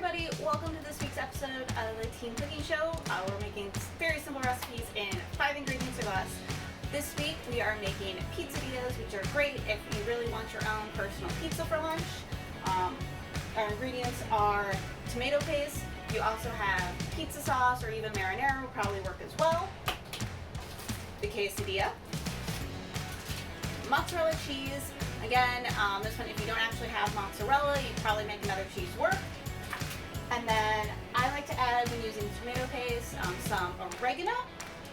everybody, welcome to this week's episode of the Teen Cooking Show. We're making very simple recipes in 5 ingredients or less. This week we are making pizzadillas, which are great if you really want your own personal pizza for lunch. Our ingredients are tomato paste. You also have pizza sauce or even marinara will probably work as well. The quesadilla. Mozzarella cheese. Again, this one, if you don't actually have mozzarella, you probably make another cheese work. And then I like to add, when using tomato paste, some oregano.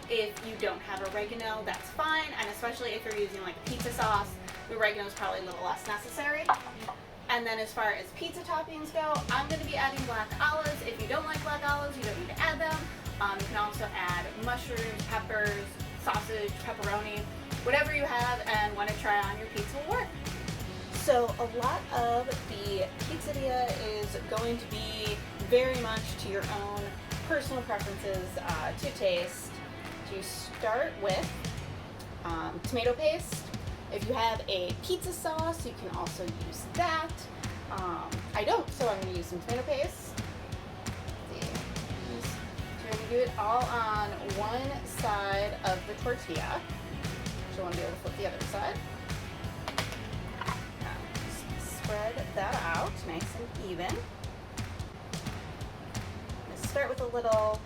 If you don't have oregano, that's fine. And especially if you're using like pizza sauce, the oregano is probably a little less necessary. And then as far as pizza toppings go, I'm going to be adding black olives. If you don't like black olives, you don't need to add them. You can also add mushrooms, peppers, sausage, pepperoni, whatever you have and want to try on your pizza will work. So a lot of the pizzadilla is going to be very much to your own personal preferences to taste. To start with tomato paste. If you have a pizza sauce, you can also use that. I don't, so I'm going to use some tomato paste. Let's see. You're going to do it all on one side of the tortilla. So you want to be able to flip the other side. Spread that out nice and even. Start with a little,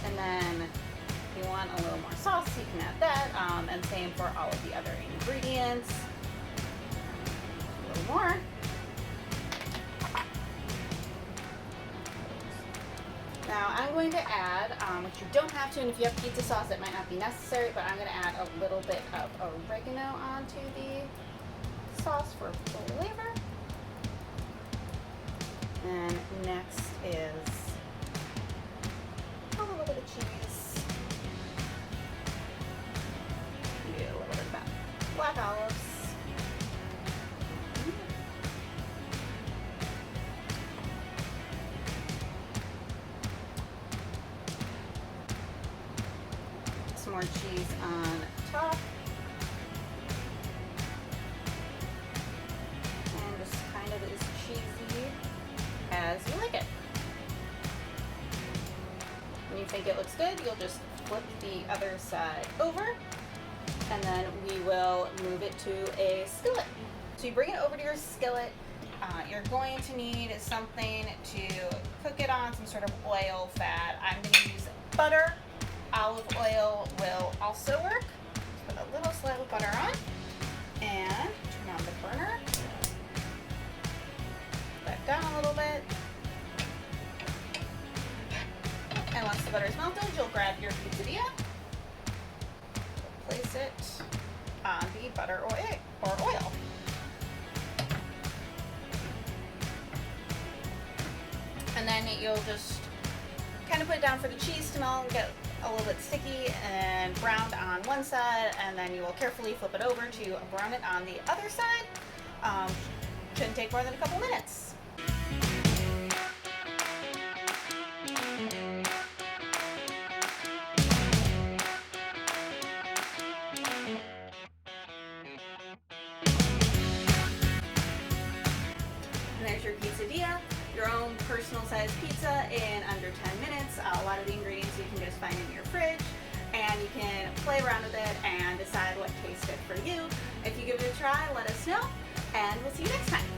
and then if you want a little more sauce, you can add that, and same for all of the other ingredients. A little more. Now I'm going to add, which you don't have to, and if you have pizza sauce it might not be necessary, but I'm going to add a little bit of oregano onto the sauce for flavor. And next is a little bit of cheese. Do a little bit of that black olives. Some more cheese on top. And just kind of as cheesy as you like it. When you think it looks good, you'll just flip the other side over, and then we will move it to a skillet. So you bring it over to your skillet. You're going to need something to cook it on, some sort of oil, fat. I'm going to use butter. Olive oil will also work. Put a little slab of butter on, and turn on the burner. Back down a little bit. And once the butter is melted, you'll grab your pizzadilla, place it on the butter or oil. And then you'll just kind of put it down for the cheese to melt and get a little bit sticky and browned on one side, and then you will carefully flip it over to brown it on the other side. Shouldn't take more than a couple minutes. And there's your pizzadilla, your own personal sized pizza in under 10 minutes. A lot of the ingredients you can just find in your fridge, and you can play around with it and decide what tastes good for you. If you give it a try, let us know, and we'll see you next time.